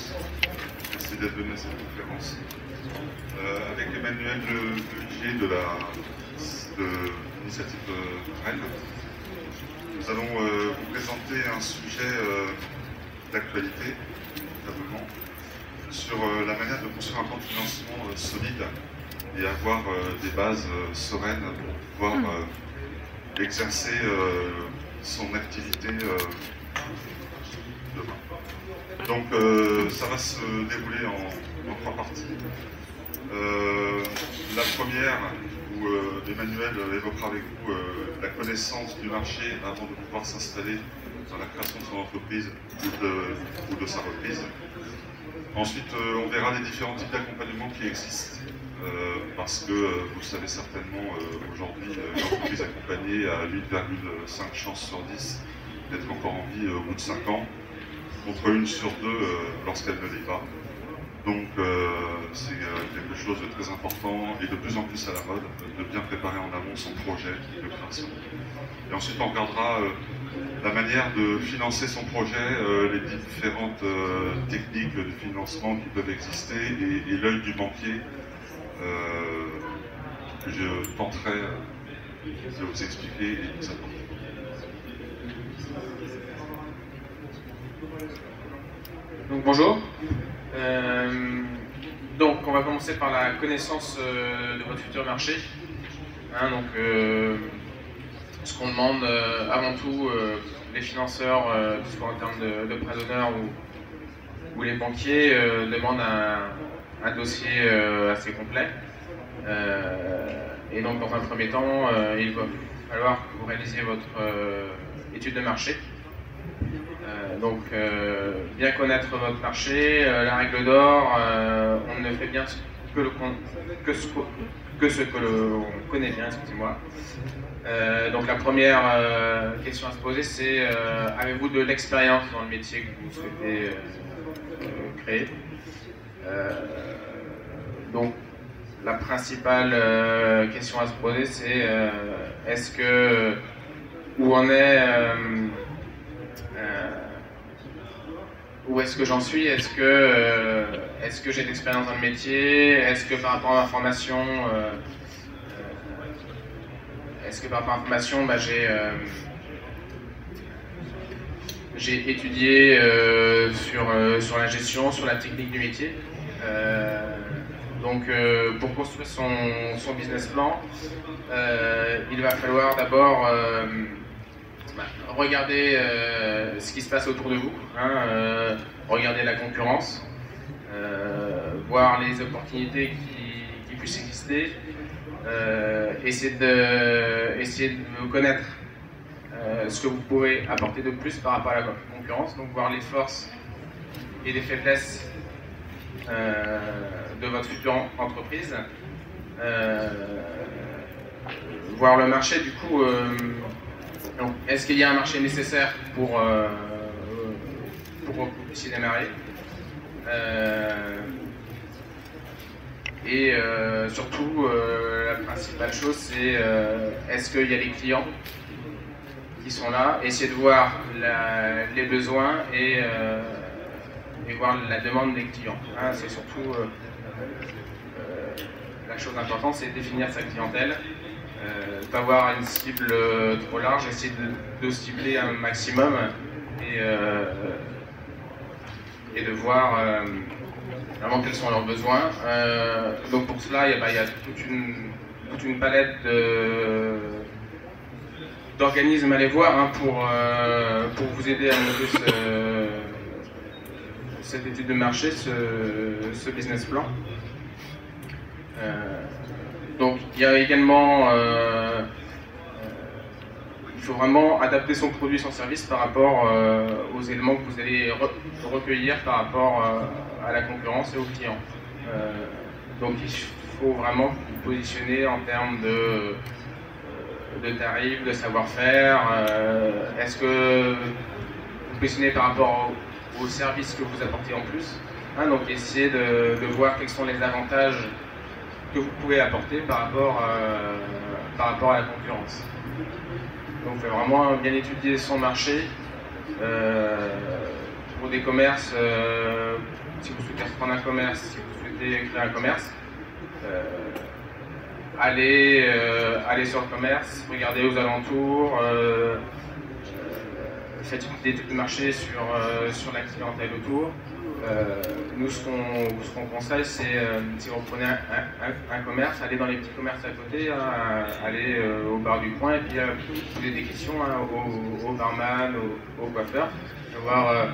tous. Merci d'être venu à cette conférence. Avec Emmanuel Levigier de l'initiative Rennes, nous allons vous présenter un sujet d'actualité, notamment, sur la manière de construire un plan de financement solide et avoir des bases sereines pour pouvoir exercer son activité demain. Donc ça va se dérouler en trois parties. La première, où Emmanuel évoquera avec vous la connaissance du marché avant de pouvoir s'installer dans la création de son entreprise ou de sa reprise. Ensuite, on verra les différents types d'accompagnement qui existent, parce que vous le savez certainement, aujourd'hui, l'entreprise accompagnée a 8,5 chances sur 10 d'être encore en vie au bout de 5 ans, contre 1 sur 2 lorsqu'elle ne l'est pas. Donc c'est quelque chose de très important et de plus en plus à la mode, de bien préparer en amont son projet de création. Et ensuite on regardera la manière de financer son projet, les différentes techniques de financement qui peuvent exister et l'œil du banquier que je tenterai de vous expliquer et de vous apporter. Donc bonjour. Donc on va commencer par la connaissance de votre futur marché. Ce qu'on demande avant tout, les financeurs, que ce soit en termes de prêt d'honneur ou les banquiers, demandent un dossier assez complet. Et donc dans un premier temps, il va falloir que vous réalisiez votre étude de marché. Bien connaître votre marché, la règle d'or, on ne fait bien que ce que l'on connaît bien, excusez-moi. Donc la première question à se poser, c'est avez-vous de l'expérience dans le métier que vous souhaitez créer? Donc la principale question à se poser, c'est est-ce que où est-ce que j'en suis? Est-ce que j'ai de l'expérience dans le métier? Est-ce que par rapport à ma formation, j'ai étudié sur la gestion, sur la technique du métier. Pour construire son business plan, il va falloir d'abord regarder ce qui se passe autour de vous, regarder la concurrence, voir les opportunités qui puissent exister, essayer de connaître ce que vous pouvez apporter de plus par rapport à la concurrence, donc voir les forces et les faiblesses de votre future entreprise, voir le marché du coup. Est-ce qu'il y a un marché nécessaire pour que vous puissiez démarrer, surtout, la principale chose, c'est est-ce qu'il y a des clients qui sont là, essayer de voir les besoins et voir la demande des clients. C'est surtout la chose importante, c'est définir sa clientèle. Pas avoir une cible trop large, essayer de cibler un maximum et de voir vraiment quels sont leurs besoins. Donc pour cela, il y a toute une palette d'organismes à aller voir pour vous aider à monter cette étude de marché, ce business plan. Donc il y a également, il faut vraiment adapter son produit, son service par rapport aux éléments que vous allez recueillir par rapport à la concurrence et aux clients. Donc il faut vraiment vous positionner en termes de tarifs, de savoir-faire. Est-ce que vous positionnez par rapport aux services que vous apportez en plus, donc essayer de voir quels sont les avantages que vous pouvez apporter par rapport à la concurrence. Donc vraiment bien étudier son marché. Pour des commerces, si vous souhaitez reprendre un commerce, si vous souhaitez créer un commerce, allez sur le commerce, regardez aux alentours, faites une étude de marché sur la clientèle autour. Nous, ce qu'on conseille, c'est si vous prenez un commerce, allez dans les petits commerces à côté, allez au bar du coin et puis posez des questions au barman, au coiffeur, voir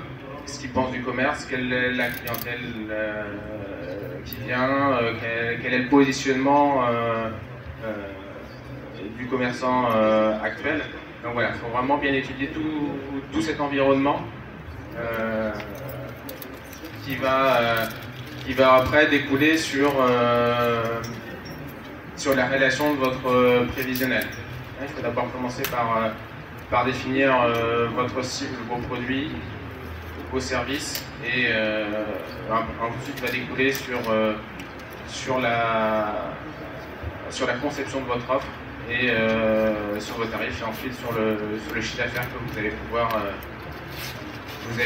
ce qu'ils pensent du commerce, quelle est la clientèle qui vient, quel est le positionnement du commerçant actuel. Donc voilà, il faut vraiment bien étudier tout cet environnement qui va après découler sur la réalisation de votre prévisionnel. Il faut d'abord commencer par définir votre cible, vos produits, vos services, et ensuite va découler sur la conception de votre offre et sur vos tarifs, et ensuite sur le chiffre d'affaires que vous allez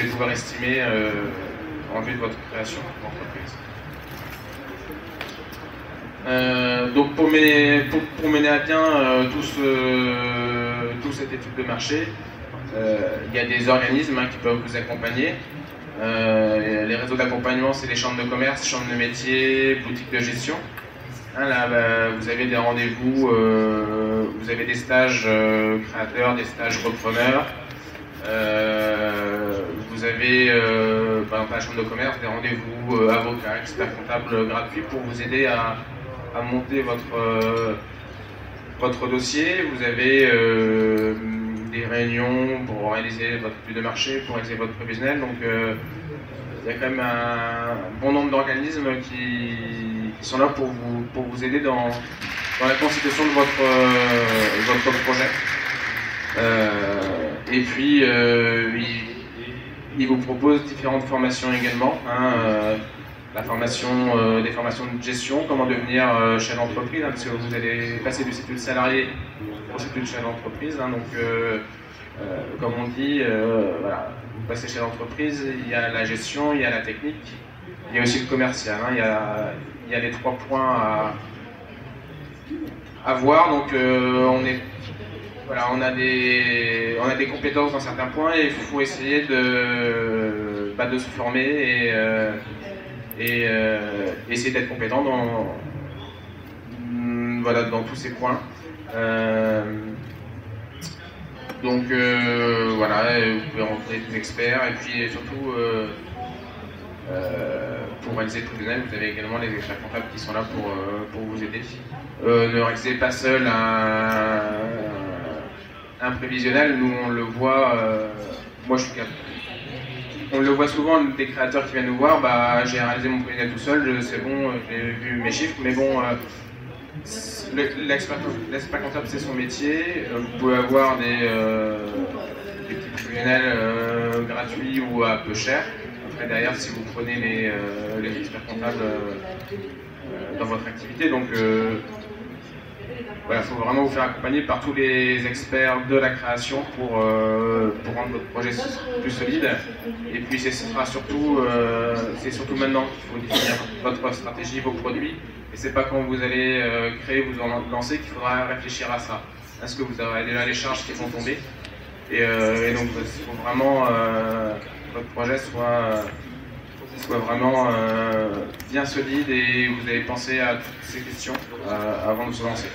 pouvoir estimer en vue de votre création d'entreprise. Donc pour mener à bien toute cette étude de marché, il y a des organismes qui peuvent vous accompagner. Les réseaux d'accompagnement, c'est les chambres de commerce, chambres de métier, boutiques de gestion. Là, vous avez des rendez-vous, vous avez des stages créateurs, des stages repreneurs. Vous avez, par exemple, à la chambre de commerce, des rendez-vous avocats, experts comptables gratuits pour vous aider à monter votre dossier. Vous avez des réunions pour réaliser votre étude de marché, pour réaliser votre prévisionnel. Donc, il y a quand même un bon nombre d'organismes qui sont là pour vous aider dans la constitution de votre projet. Et puis, il vous propose différentes formations également. La formation, des formations de gestion, comment devenir chef d'entreprise, parce que vous allez passer du statut de salarié au statut de chef d'entreprise. Comme on dit, voilà, vous passez chez l'entreprise, il y a la gestion, il y a la technique, il y a aussi le commercial. Il y a les 3 points à voir. Donc on a des compétences dans certains points et il faut essayer de se former et essayer d'être compétent dans tous ces points. Donc voilà, vous pouvez rencontrer des experts et puis surtout pour réaliser le prévisionnel, vous avez également les experts comptables qui sont là pour vous aider. Ne réalisez pas seul un prévisionnel, nous on le voit, moi je suis capable. On le voit souvent, des créateurs qui viennent nous voir, j'ai réalisé mon prévisionnel tout seul, c'est bon, j'ai vu mes chiffres, mais bon, l'expert comptable c'est son métier. Vous pouvez avoir des petits prévisionnels gratuits ou à peu cher. Après derrière, si vous prenez les experts comptables dans votre activité, donc voilà, il faut vraiment vous faire accompagner par tous les experts de la création pour rendre votre projet plus solide. Et puis c'est surtout maintenant qu'il faut définir votre stratégie, vos produits. Et c'est pas quand vous allez créer, vous en lancer qu'il faudra réfléchir à ça. Est-ce que vous avez déjà les charges qui vont tomber et donc il faut vraiment votre projet soit vraiment bien solide et vous avez pensé à toutes ces questions avant de se lancer.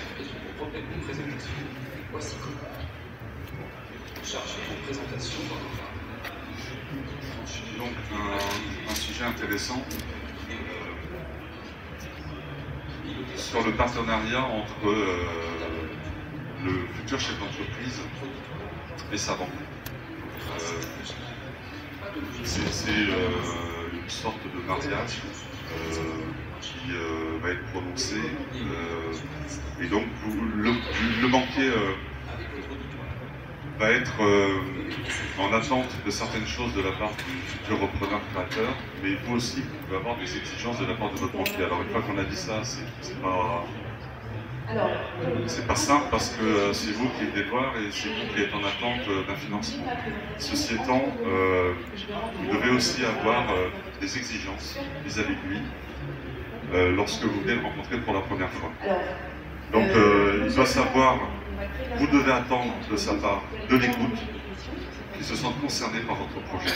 Donc un sujet intéressant sur le partenariat entre le futur chef d'entreprise et sa banque. C'est une sorte de mariage qui va être prononcé et donc le banquier va être en attente de certaines choses de la part du futur repreneur créateur, mais vous aussi vous pouvez avoir des exigences de la part de votre banquier. Alors une fois qu'on a dit ça, c'est pas C'est pas simple parce que c'est vous qui venez de voir et c'est vous qui êtes en attente d'un financement. Ceci étant, vous devez aussi avoir des exigences vis-à-vis de lui lorsque vous venez le rencontrer pour la première fois. Donc il doit savoir, vous devez attendre de sa part de l'écoute, qu'il se sente concerné par votre projet.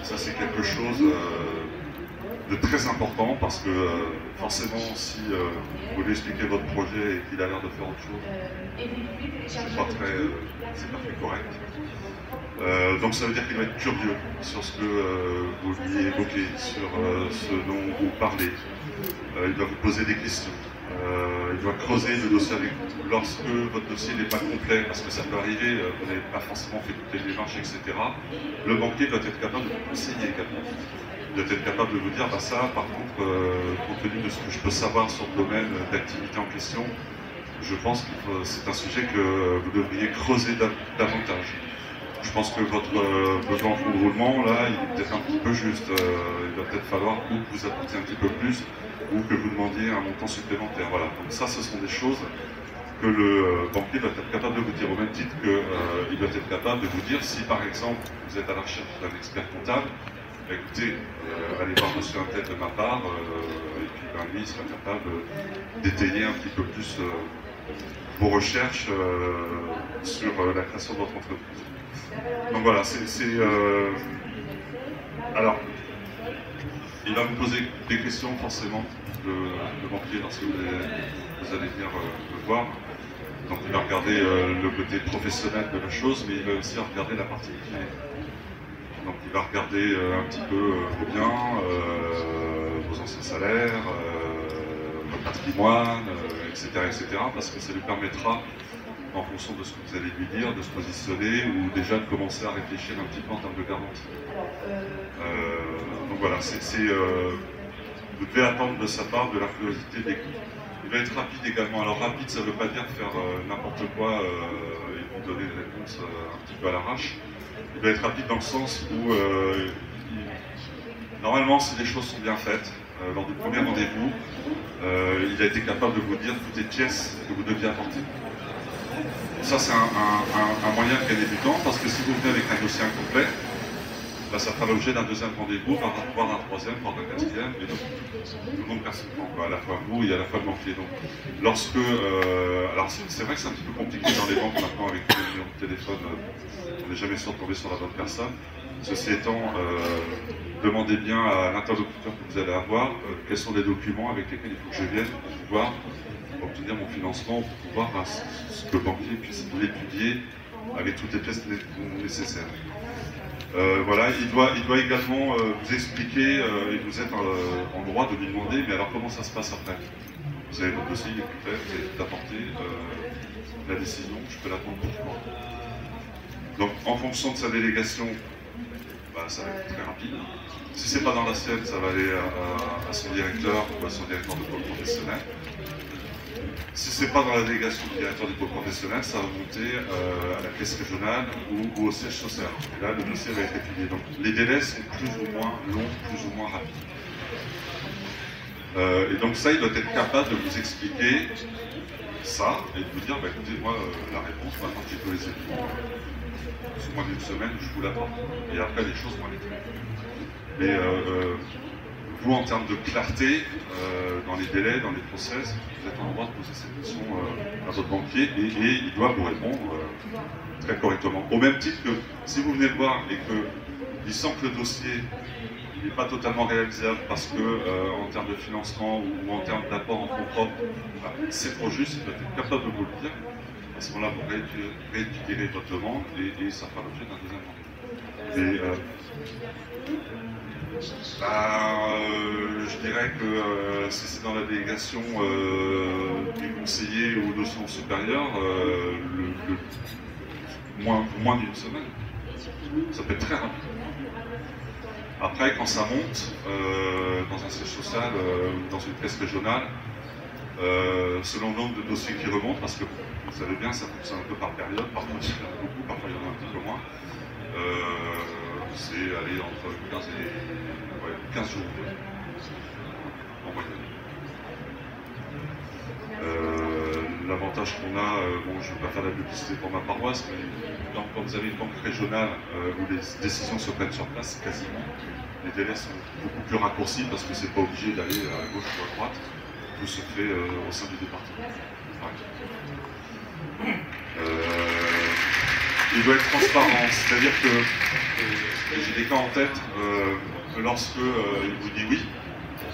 Ça c'est quelque chose de très important parce que forcément si vous lui expliquez votre projet et qu'il a l'air de faire autre chose, c'est pas très correct. Donc ça veut dire qu'il va être curieux sur ce que vous lui évoquez, sur ce dont vous parlez. Il va vous poser des questions. Il doit creuser le dossier avec vous. Lorsque votre dossier n'est pas complet, parce que ça peut arriver, vous n'avez pas forcément fait toutes les démarches, etc., le banquier doit être capable de vous conseiller également. Il doit être capable de vous dire, bah ça, par contre, compte tenu de ce que je peux savoir sur le domaine d'activité en question, je pense que c'est un sujet que vous devriez creuser davantage. Je pense que votre besoin en fonds de roulement, là, il est peut-être un petit peu juste. Il va peut-être falloir que vous apportiez un petit peu plus ou que vous demandiez un montant supplémentaire. Voilà. Donc ça, ce sont des choses que le banquier doit être capable de vous dire, au même titre qu'il doit être capable de vous dire si, par exemple, vous êtes à la recherche d'un expert comptable, écoutez, allez voir monsieur un tel de ma part, et puis lui, il sera capable d'étayer un petit peu plus vos recherches sur la création de votre entreprise. Donc voilà, alors, il va vous poser des questions forcément, le banquier, lorsque vous allez venir le voir. Donc il va regarder le côté professionnel de la chose, mais il va aussi regarder la partie privée. Donc il va regarder un petit peu vos biens, vos anciens salaires, votre patrimoine, etc., parce que ça lui permettra, en fonction de ce que vous allez lui dire, de se positionner ou déjà de commencer à réfléchir un petit peu en termes de garantie. Donc voilà, vous devez attendre de sa part de la curiosité d'écoute. Il va être rapide également. Alors rapide, ça ne veut pas dire faire n'importe quoi et vous donner une réponse un petit peu à l'arrache. Il va être rapide dans le sens où, normalement, si les choses sont bien faites, lors du premier rendez-vous, il a été capable de vous dire toutes les pièces que vous deviez apporter. Ça, c'est un moyen de gagner du temps, parce que si vous venez avec un dossier incomplet, bah, ça fera l'objet d'un deuxième rendez-vous, voire d'un troisième, voire d'un quatrième, et donc tout le monde perd son temps, à la fois vous et à la fois le banquier. Donc, lorsque, alors c'est vrai que c'est un petit peu compliqué dans les banques maintenant avec les numéros de téléphone, on n'est jamais sûr de tomber sur la bonne personne. Ceci étant, demandez bien à l'interlocuteur que vous allez avoir quels sont les documents avec lesquels il faut que je vienne pour pouvoir obtenir mon financement, pour pouvoir ce que le banquier puisse l'étudier avec toutes les pièces nécessaires. Voilà, il doit également vous expliquer, et vous êtes en droit de lui demander, mais alors comment ça se passe après? Vous avez votre dossier, il est complet, vous avez tout apporté, la décision, je peux l'attendre pour moi. Donc en fonction de sa délégation, bah, ça va être très rapide. Si c'est pas dans la sienne, ça va aller à son directeur ou à son directeur de pôle professionnel. Si ce n'est pas dans la délégation du directeur du pôle professionnel, ça va monter à la caisse régionale ou au siège social. Et là, le dossier va être étudié. Donc, les délais sont plus ou moins longs, plus ou moins rapides. Et donc ça, il doit être capable de vous expliquer ça et de vous dire, bah, écoutez, moi, la réponse, maintenant que j'ai tous les éléments, sous moins d'une semaine, je vous l'apporte. Et après, les choses vont aller très vite. Mais vous, en termes de clarté, dans les délais, dans les process, vous êtes en droit de poser cette question à votre banquier et il doit vous répondre très correctement. Au même titre que si vous venez le voir et qu'il sent que le dossier n'est pas totalement réalisable parce que en termes de financement ou en termes d'apport en fonds propres, bah, c'est trop juste, il doit être capable de vous le dire. À ce moment-là, vous réétudierez votre demande et ça fera l'objet d'un deuxième rendez-vous. Je dirais que si c'est dans la délégation du conseiller ou de son supérieur, moins d'une semaine, ça peut être très rapide. Après, quand ça monte dans un siège social ou dans une caisse régionale, selon le nombre de dossiers qui remontent, parce que vous savez bien, ça fonctionne un peu par période, parfois il y en a beaucoup, parfois il y en a un petit peu moins. C'est aller entre 15 jours en moyenne. l'avantage qu'on a, bon, je ne vais pas faire la publicité pour ma paroisse, mais quand vous avez une banque régionale où les décisions se prennent sur place, quasiment, les délais sont beaucoup plus raccourcis parce que c'est pas obligé d'aller à gauche ou à droite, tout se fait au sein du département. Il doit être transparent, c'est-à-dire que j'ai des cas en tête, lorsque il vous dit oui,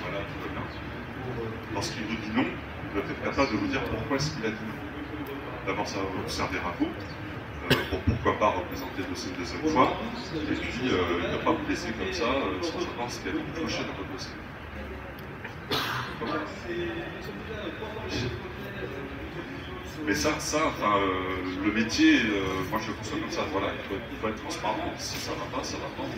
voilà, tout va bien. Lorsqu'il vous dit non, il doit être capable de vous dire pourquoi est-ce qu'il a dit non. D'abord, ça va vous servir à vous, pour pourquoi pas représenter le dossier une deuxième fois, et puis il ne doit pas vous laisser comme ça, sans savoir ce qu'il y a de clocher dans votre dossier. Mais ça, enfin, le métier, moi je le conçois comme ça, voilà, il faut être transparent, si ça va pas, ça va pas.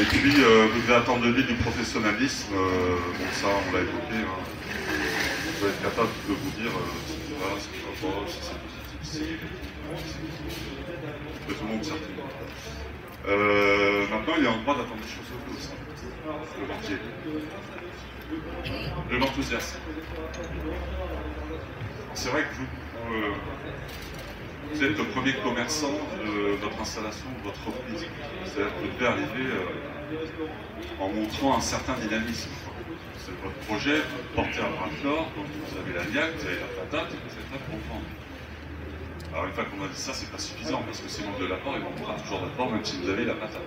Et puis, vous devez attendre de lui du professionnalisme, bon ça on l'a évoqué, hein. Vous devez être capable de vous dire ce qui va, ce qui va pas, si c'est positif, si c'est négatif, que tout le monde certainement. Maintenant, il est en droit d'attendre des choses aussi, le banquier. De l'enthousiasme. C'est vrai que vous êtes le premier commerçant de votre installation, de votre reprise. C'est-à-dire que vous devez arriver en montrant un certain dynamisme. C'est votre projet, vous portez un bras de corps, donc vous avez la niaque, vous avez la patate, et vous êtes là pour vendre. Alors une fois qu'on a dit ça, c'est pas suffisant, parce que s'il manque de l'apport, il manquera toujours d'apport, même si vous avez la patate.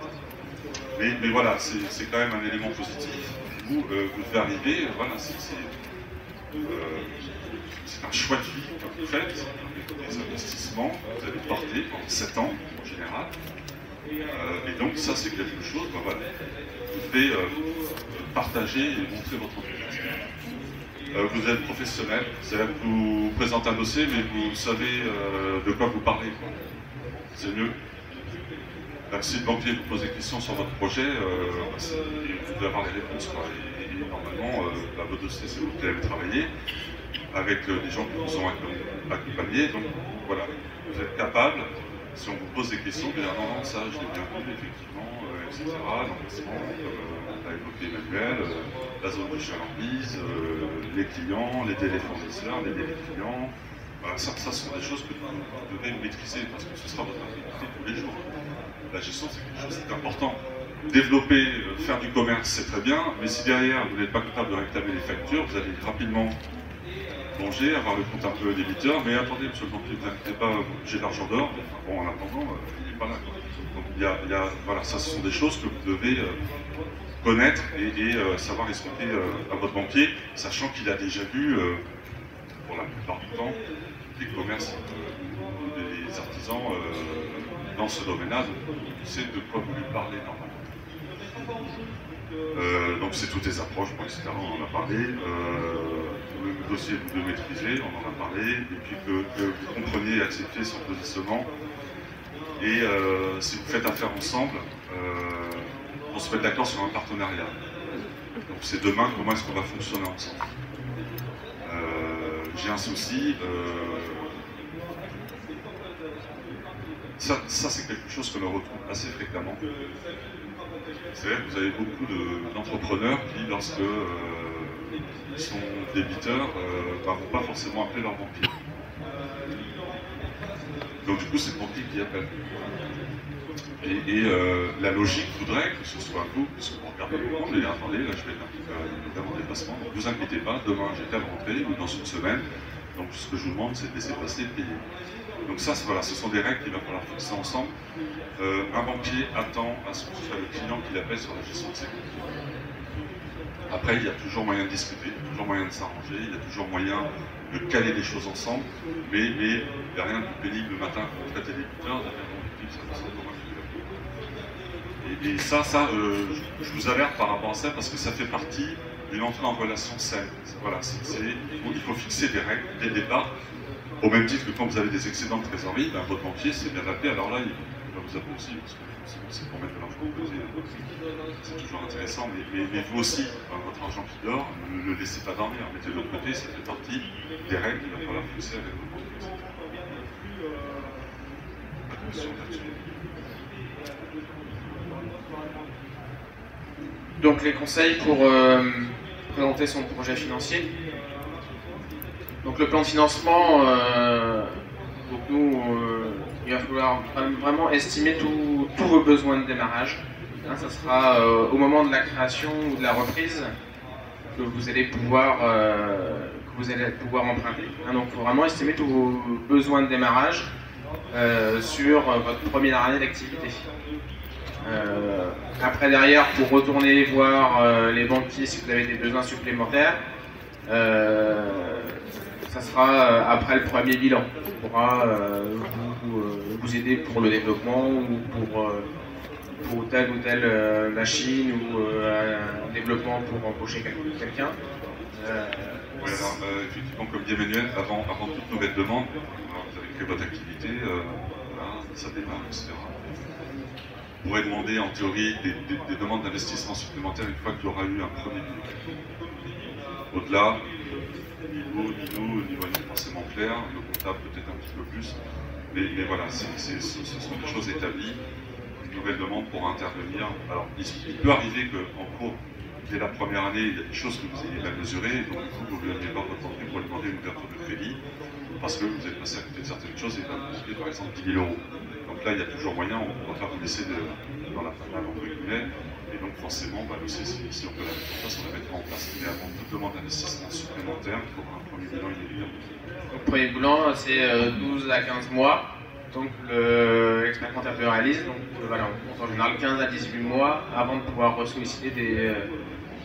Mais voilà, c'est quand même un élément positif. Vous devez arriver, voilà, c'est un choix de vie que vous faites, avec des investissements que vous allez porter pendant 7 ans en général. Et donc ça c'est quelque chose, ben voilà, vous devez partager et montrer votre enthousiasme. Vous êtes professionnel, c'est-à-dire que vous présentez un dossier mais vous savez de quoi vous parlez. C'est mieux. Si le banquier vous pose des questions sur votre projet, vous devez avoir les réponses. Et normalement, votre dossier, c'est vous qui allez travailler avec des gens qui vous ont accompagnés. Donc voilà, vous êtes capable, si on vous pose des questions, de dire non, ça je l'ai bien vu, effectivement, etc. L'emplacement, comme a évoqué Emmanuel, la zone de chalandise, les clients, les délais fournisseurs, les délais clients. Voilà, ça sont des choses que vous devez maîtriser parce que ce sera votre activité tous les jours. La gestion, c'est quelque chose d'important. Développer, faire du commerce, c'est très bien, mais si derrière vous n'êtes pas capable de réclamer les factures, vous allez rapidement plonger, avoir le compte un peu débiteur, mais attendez, monsieur le banquier, vous n'inquiétez pas, j'ai de l'argent d'or, bon, en attendant, il n'est pas là. Donc, voilà, ça, ce sont des choses que vous devez connaître et savoir expliquer à votre banquier, sachant qu'il a déjà vu, pour la plupart du temps, des commerces, des artisans dans ce domaine-là, donc il sait de quoi vous lui parlez normalement. Donc c'est toutes les approches, etc. On en a parlé. Le dossier vous devez maîtriser, on en a parlé, et puis que vous compreniez et acceptiez son positionnement. Et si vous faites affaire ensemble, on se met d'accord sur un partenariat. Donc c'est demain comment est-ce qu'on va fonctionner ensemble. J'ai un souci. Ça c'est quelque chose que l'on retrouve assez fréquemment. C'est-à-dire que vous avez beaucoup d'entrepreneurs qui, lorsque ils sont débiteurs, ne vont pas forcément appeler leur banquier. Donc du coup, c'est le banquier qui appelle. Et la logique voudrait que ce soit vous, puisque vous regardez le compte et attendez, là je vais être en dépassement, donc vous inquiétez pas, demain j'ai qu'à rentrer, ou dans une semaine, donc ce que je vous demande c'est de laisser passer et de payer. Donc ça, voilà, ce sont des règles qu'il va falloir fixer ensemble. Un banquier attend à ce que ce soit le client qui l'appelle sur la gestion de ses comptes. Après, il y a toujours moyen de discuter, il y a toujours moyen de s'arranger, il y a toujours moyen de caler les choses ensemble, mais il n'y a rien de plus pénible le matin quand vous traitez des débiteurs, et ça, je vous alerte par rapport à ça parce que ça fait partie d'une entrée en relation saine. Voilà, il faut fixer des règles dès le départ. Au même titre que quand vous avez des excédents de trésorerie, ben, votre banquier s'est bien appelé, alors là, il va vous appeler aussi, parce que c'est pour mettre de l'argent de côté. C'est toujours intéressant, mais vous aussi, ben, votre argent qui dort, ne le laissez pas dormir, mettez-le de côté, ça fait partie des règles qu'il va falloir fixer avec votre banquier. Attention là-dessus. Donc les conseils pour présenter son projet financier. Donc le plan de financement, donc nous, il va falloir vraiment estimer tous vos besoins de démarrage. Hein, ça sera au moment de la création ou de la reprise que vous allez pouvoir emprunter. Hein, donc il faut vraiment estimer tous vos besoins de démarrage sur votre première année d'activité. Après derrière, pour retourner voir les banquiers si vous avez des besoins supplémentaires, ça sera après le premier bilan. On pourra vous aider pour le développement ou pour telle ou telle machine ou un développement pour embaucher quelqu'un. Ouais, alors, effectivement, comme dit Emmanuel, avant toute nouvelle demande, vous avez créé votre activité, voilà, ça démarre, etc. Vous pourrez demander en théorie des demandes d'investissement supplémentaires une fois qu'il y aura eu un premier bilan. Au-delà, ni nous, ni forcément clair, le comptable peut-être un petit peu plus, mais voilà, ce sont des choses établies. Une nouvelle demande pourra intervenir. Alors, il peut arriver qu'en cours, dès la première année, il y a des choses que vous ayez mal mesurées, donc du coup, vous allez voir votre banquier pour demander une ouverture de crédit, parce que vous êtes passé à côté de certaines choses et vous avez par exemple 10 000 €. Donc là, il y a toujours moyen, on ne va pas vous laisser dans la panade, entre guillemets, et donc forcément, si on peut la mettre en place, on la mettra en place. Mais avant toute demande d'investissement supplémentaire, il faudra un premier bilan inévitable. Le premier bilan, c'est 12 à 15 mois. Donc l'expert comptable le réalise. Donc voilà, on compte en général 15 à 18 mois avant de pouvoir solliciter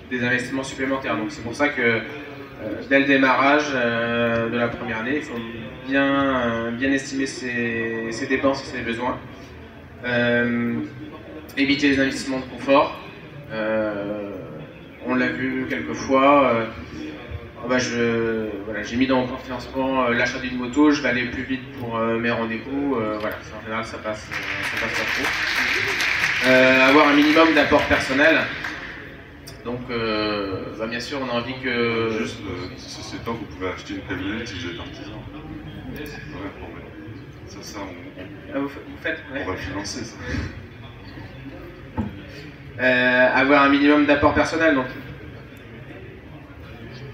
des investissements supplémentaires. Donc c'est pour ça que dès le démarrage de la première année, il faut bien estimer ses dépenses et ses besoins. Éviter les investissements de confort. On l'a vu quelques fois. J'ai mis dans mon plan de financement l'achat d'une moto, je vais aller plus vite pour mes rendez-vous. Voilà, en général ça passe pas trop. Avoir un minimum d'apport personnel. Donc bien sûr on a envie que... Juste, ceci étant, vous pouvez acheter une camionnette si vous êtes artisan. C'est pas un problème. Ça vous faites, ouais. On va le financer ça. Avoir un minimum d'apport personnel, donc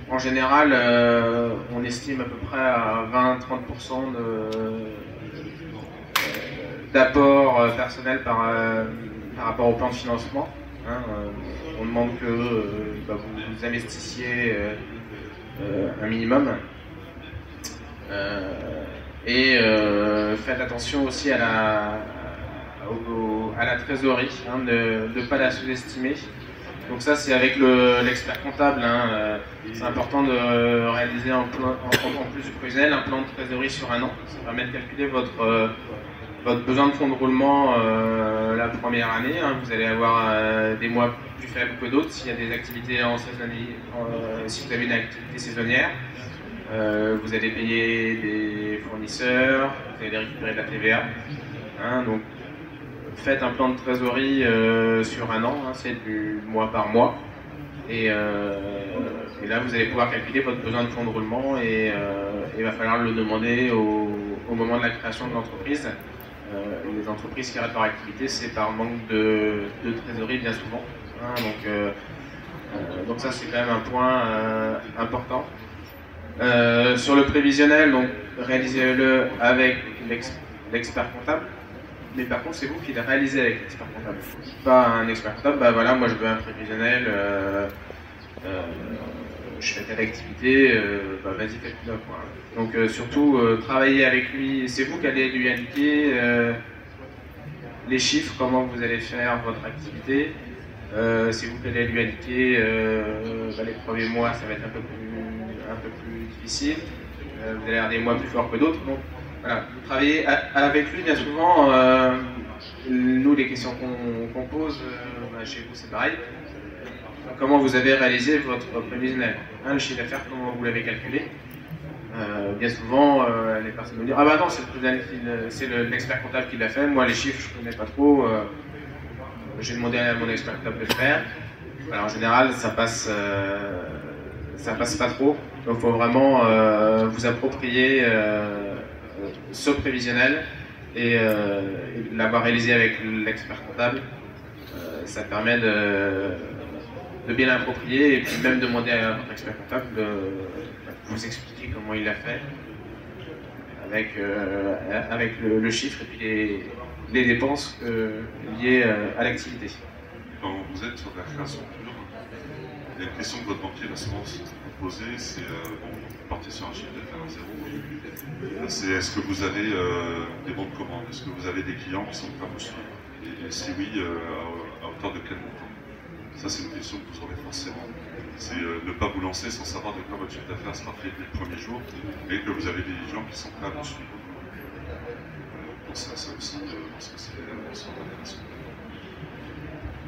en général on estime à peu près à 20-30% d'apport personnel par rapport au plan de financement. Hein, on demande que vous investissiez un minimum. Faites attention aussi à la trésorerie, hein, de ne pas la sous-estimer. Donc ça c'est avec l'expert comptable, hein, c'est important de réaliser en plus du prévisionnel un plan de trésorerie sur un an. Ça permet de calculer votre besoin de fonds de roulement la première année. Hein. Vous allez avoir des mois plus faibles que d'autres s'il y a des activités en saisonnier, si vous avez une activité saisonnière. Vous allez payer des fournisseurs, vous allez récupérer de la TVA. Hein, donc faites un plan de trésorerie sur un an, hein, c'est du mois par mois. Et là, vous allez pouvoir calculer votre besoin de fonds de roulement et il va falloir le demander au moment de la création de l'entreprise. Les entreprises qui arrêtent leur activité, c'est par manque de trésorerie bien souvent. Hein, donc ça, c'est quand même un point important. Sur le prévisionnel, donc réalisez-le avec l'expert comptable. Mais par contre, c'est vous qui le réalisez avec l'expert comptable. Pas un expert comptable, bah voilà, moi je veux un prévisionnel, je fais telle activité, vas-y faites-le. Donc surtout, travaillez avec lui, c'est vous qui allez lui indiquer les chiffres, comment vous allez faire votre activité. C'est vous qui allez lui indiquer les premiers mois, ça va être un peu plus difficile. Vous allez avoir des mois plus forts que d'autres. Donc, voilà, vous travaillez avec lui bien souvent. Nous, les questions qu'on pose, chez vous c'est pareil. Comment vous avez réalisé votre prévisionnel, hein, le chiffre d'affaires, comment vous l'avez calculé. Bien souvent, les personnes vont dire ah bah non, c'est l'expert comptable qui l'a fait, moi les chiffres je ne connais pas trop, j'ai demandé à mon expert comptable de le faire. Alors, en général, ça passe pas trop, donc il faut vraiment vous approprier ce prévisionnel et l'avoir réalisé avec l'expert comptable. Ça permet de bien l'approprier et puis même demander à votre expert comptable de vous expliquer comment il l'a fait avec le chiffre et puis les dépenses liées à l'activité. Quand vous êtes sur la création pure, il y a une question que votre banquier va souvent se poser, c'est bon, vous partez sur un chiffre d'affaires à zéro, c'est est-ce que vous avez des bons de commande, est-ce que vous avez des clients qui sont prêts à vous suivre, et si oui, à hauteur de quel montant? Ça, c'est une question que vous aurez forcément. C'est ne pas vous lancer sans savoir de quoi votre chiffre d'affaires sera fait dès le premier jour, mais que vous avez des gens qui sont prêts à vous suivre. Donc ça aussi, parce que c'est l'opération.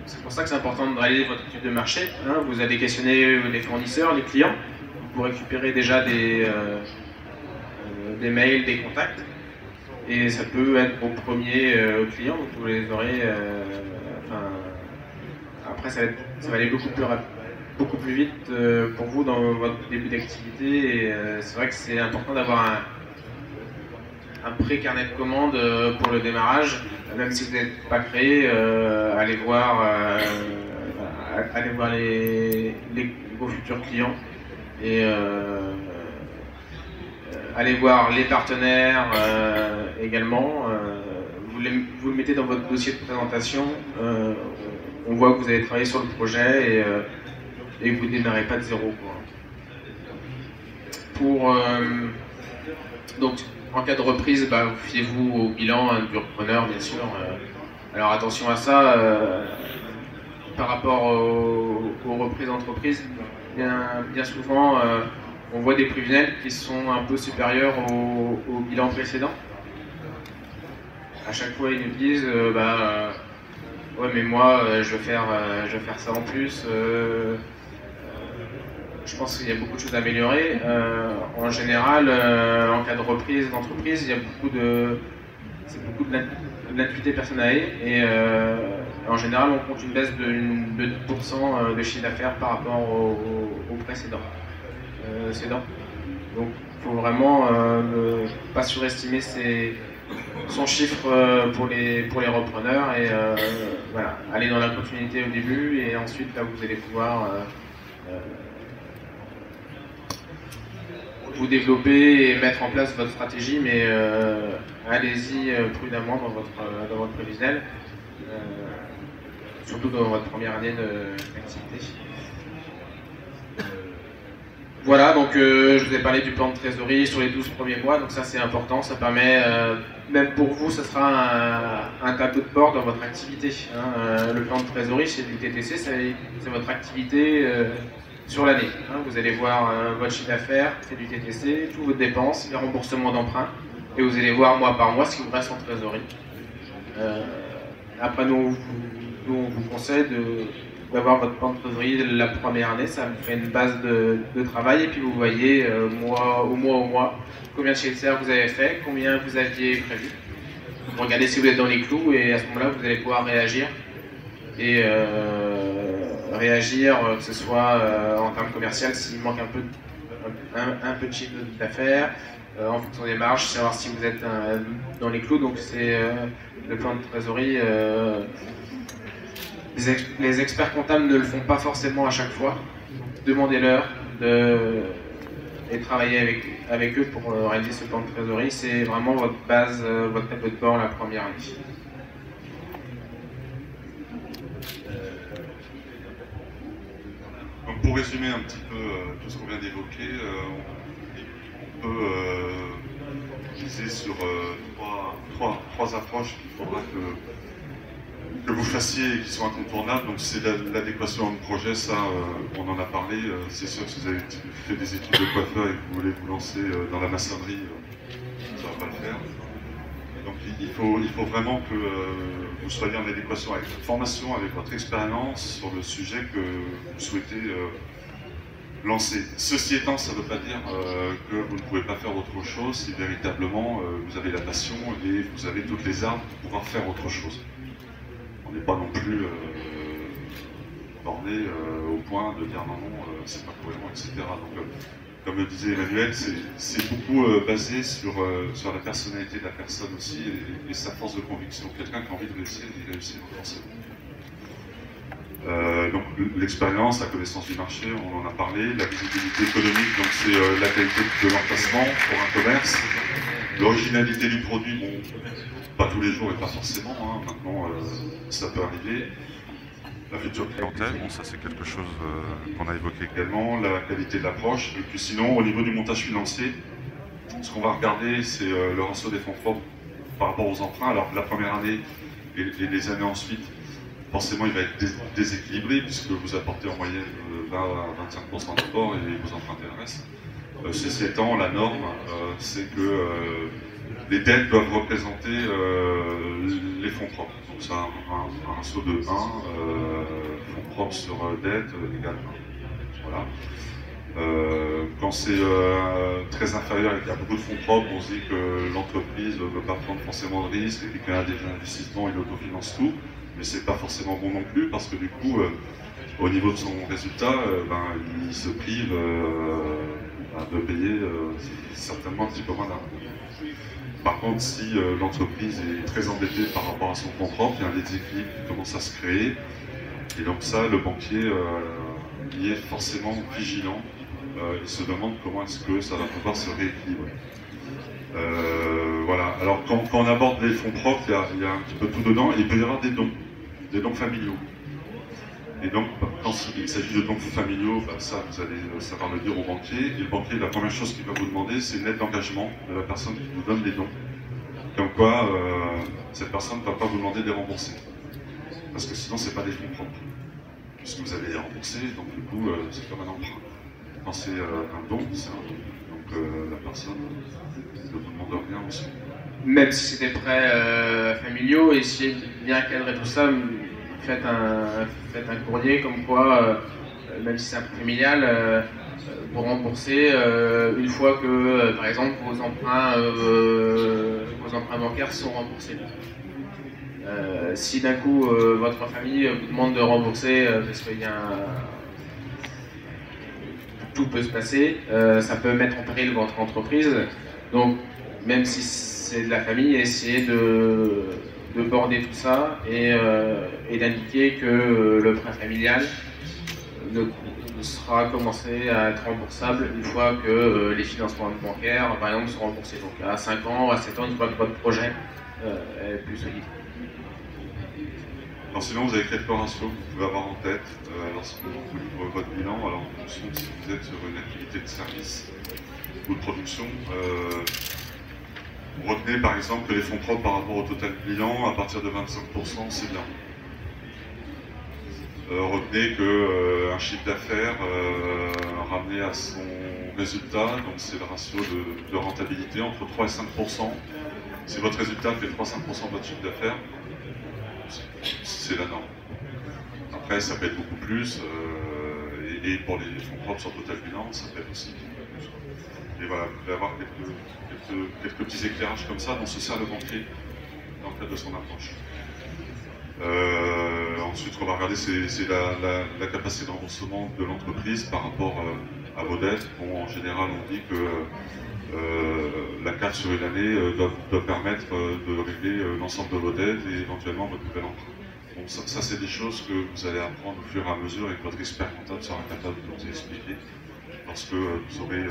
C'est pour ça que c'est important de réaliser votre étude de marché. Hein. Vous allez questionner les fournisseurs, les clients, pour récupérer déjà des mails, des contacts. Et ça peut être vos premiers clients, donc vous les aurez. Après, ça va aller beaucoup plus vite pour vous dans votre début d'activité. Et c'est vrai que c'est important d'avoir un pré-carnet de commandes pour le démarrage, même si vous n'êtes pas créé, allez voir vos futurs clients et allez voir les partenaires également. Vous le mettez dans votre dossier de présentation, on voit que vous avez travaillé sur le projet et que vous ne démarrez pas de zéro, quoi. Donc, en cas de reprise, fiez-vous au bilan du repreneur, bien sûr. Alors attention à ça, par rapport aux reprises d'entreprise, bien souvent, on voit des prévisionnels qui sont un peu supérieurs au bilan précédent. À chaque fois, ils nous disent ouais, mais moi, je vais faire ça en plus. Je pense qu'il y a beaucoup de choses à améliorer. En général, en cas de reprise d'entreprise, il y a beaucoup de l'activité personnelle et en général, on compte une baisse de 10% de chiffre d'affaires par rapport au précédent. Donc, il faut vraiment ne pas surestimer son chiffre pour les repreneurs et voilà, aller dans la continuité au début et ensuite là vous allez pouvoir vous développer et mettre en place votre stratégie, mais allez-y prudemment dans votre prévisionnel, surtout dans votre première année d'activité. Voilà, donc je vous ai parlé du plan de trésorerie sur les 12 premiers mois, donc ça c'est important, ça permet, même pour vous, ça sera un tableau de bord dans votre activité. Hein. Le plan de trésorerie, c'est du TTC, c'est votre activité sur l'année. Hein. Vous allez voir votre chiffre d'affaires, c'est du TTC, toutes vos dépenses, les remboursements d'emprunt, et vous allez voir mois par mois ce qui vous reste en trésorerie. Après, nous, on vous conseille d'avoir votre plan de trésorerie la première année, ça vous fait une base de travail et puis vous voyez mois au mois combien de chiffre d'affaires vous avez fait, combien vous aviez prévu. Vous regardez si vous êtes dans les clous et à ce moment-là vous allez pouvoir réagir et que ce soit en termes commerciaux s'il manque un peu de chiffre d'affaires, en fonction des marges, savoir si vous êtes dans les clous. Donc c'est le plan de trésorerie. Les experts comptables ne le font pas forcément à chaque fois. Demandez-leur et travaillez avec eux pour réaliser ce plan de trésorerie. C'est vraiment votre base, votre tableau de bord la première année. Donc pour résumer un petit peu tout ce qu'on vient d'évoquer, on peut miser sur trois approches qu'il faudra que vous fassiez et qui sont incontournables. Donc c'est l'adéquation de projet, ça on en a parlé. C'est sûr que si vous avez fait des études de coiffeur et que vous voulez vous lancer dans la maçonnerie, ça ne va pas le faire. Donc il faut vraiment que vous soyez en adéquation avec votre formation, avec votre expérience sur le sujet que vous souhaitez lancer. Ceci étant, ça ne veut pas dire que vous ne pouvez pas faire autre chose si véritablement vous avez la passion et vous avez toutes les armes pour pouvoir faire autre chose. On n'est pas non plus borné au point de dire non, c'est pas cohérent, etc. Donc, comme le disait Emmanuel, c'est beaucoup basé sur la personnalité de la personne aussi et sa force de conviction. Quelqu'un qui a envie de réussir, il réussit forcément. Donc l'expérience, la connaissance du marché, on en a parlé, la visibilité économique, donc c'est la qualité de l'emplacement pour un commerce, l'originalité du produit, bon, pas tous les jours et pas forcément, hein, maintenant ça peut arriver. La future clientèle, bon, ça c'est quelque chose qu'on a évoqué également, la qualité de l'approche, et puis sinon au niveau du montage financier, ce qu'on va regarder c'est le ratio des fonds propres par rapport aux emprunts. Alors la première année et les années ensuite, forcément, il va être déséquilibré puisque vous apportez en moyenne 20 à 25% d'apport et vous empruntez le reste. Ces 7 ans, la norme, c'est que les dettes doivent représenter les fonds propres. Donc c'est un ratio de 1, fonds propres sur dette égale 1. Voilà. Quand c'est très inférieur et qu'il y a beaucoup de fonds propres, on se dit que l'entreprise ne veut pas prendre forcément de risques et puis qu'il y a des investissements, il autofinance tout. Mais c'est pas forcément bon non plus parce que du coup, au niveau de son résultat, il se prive de payer certainement un petit peu moins d'argent. Par contre, si l'entreprise est très endettée par rapport à son fonds propre, il y a un déséquilibre qui commence à se créer. Et donc ça, le banquier y est forcément vigilant. Il se demande comment est-ce que ça va pouvoir se rééquilibrer. Voilà. Alors quand on aborde les fonds propres, il y a un petit peu tout dedans, et il peut y avoir des dons familiaux. Et donc quand il s'agit de dons familiaux, ça vous allez savoir le dire au banquier, et le banquier, la première chose qu'il va vous demander, c'est une lettre d'engagement de la personne qui vous donne les dons. Comme quoi, cette personne ne va pas vous demander de les rembourser. Parce que sinon, ce n'est pas des fonds propres. Puisque vous allez les rembourser, donc du coup, c'est comme un emprunt. Quand c'est un don, c'est un don. Donc la personne ne vous demande rien aussi. Même si c'est des prêts familiaux, essayez de bien cadrer tout ça, faites un courrier comme quoi, même si c'est un prêt familial, pour rembourser une fois que, par exemple, vos emprunts bancaires sont remboursés. Si d'un coup votre famille vous demande de rembourser parce qu'il y a tout peut se passer, ça peut mettre en péril votre entreprise. Donc même si c'est de la famille, essayez de border tout ça et d'indiquer que le prêt familial ne sera commencé à être remboursable une fois que les financements bancaires, par exemple, sont remboursés. Donc à 5 ans, à 7 ans, une fois que votre projet est plus solide. Alors sinon, vous avez quelques ratios que vous pouvez avoir en tête lorsque vous livrez votre bilan. Alors en fonction de si vous êtes sur une activité de service ou de production, retenez par exemple que les fonds propres par rapport au total bilan, à partir de 25%, c'est bien. Retenez qu'un chiffre d'affaires ramené à son résultat, donc c'est le ratio de rentabilité entre 3 et 5%. Si votre résultat fait 3-5% de votre chiffre d'affaires, c'est la norme. Après, ça peut être beaucoup plus, et pour les fonds propres sur total bilan, ça peut être aussi beaucoup plus. Et voilà, vous pouvez avoir quelques petits éclairages comme ça dont se sert le banquier dans le cadre de son approche. Ensuite, ce qu'on va regarder, c'est la capacité de remboursement de l'entreprise par rapport à vos dettes. Bon, en général, on dit que la carte sur une année doit permettre de régler l'ensemble de vos dettes et éventuellement votre nouvel emprunt. Bon, ça c'est des choses que vous allez apprendre au fur et à mesure et que votre expert comptable sera capable de vous expliquer lorsque vous aurez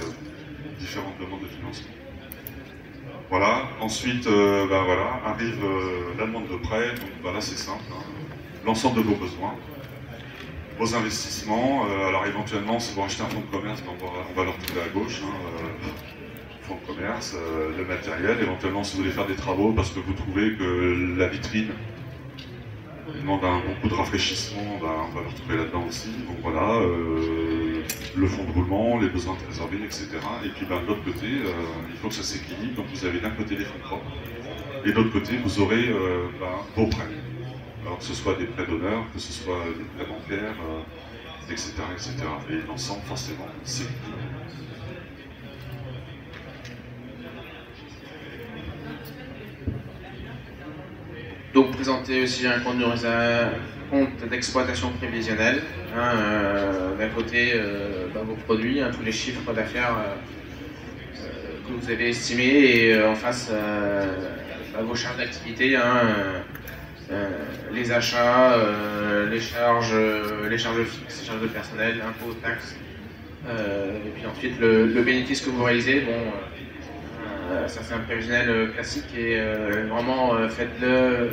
différentes demandes de financement. Voilà, ensuite voilà, arrive la demande de prêt, donc voilà, c'est simple, hein. L'ensemble de vos besoins, vos investissements, alors éventuellement si vous rachetez un fonds de commerce, on va le retrouver à gauche, hein, fonds de commerce, le matériel, éventuellement si vous voulez faire des travaux parce que vous trouvez que la vitrine demande un bon coup de rafraîchissement, on va le retrouver là-dedans aussi, donc voilà, le fonds de roulement, les besoins de trésorerie, etc. Et puis de l'autre côté, il faut que ça s'équilibre, donc vous avez d'un côté les fonds propres, et de l'autre côté vous aurez vos prêts. Alors que ce soit des prêts d'honneur, que ce soit des prêts bancaires, etc., etc. Et l'ensemble forcément s'équilibre. Donc présenter aussi un compte d'exploitation prévisionnelle, hein, d'un côté vos produits, hein, tous les chiffres d'affaires que vous avez estimés, et en face vos charges d'activité, hein, les achats, les charges fixes, les charges de personnel, impôts, taxes. Et puis ensuite le bénéfice que vous réalisez, bon, ça c'est un prévisionnel classique et vraiment faites-le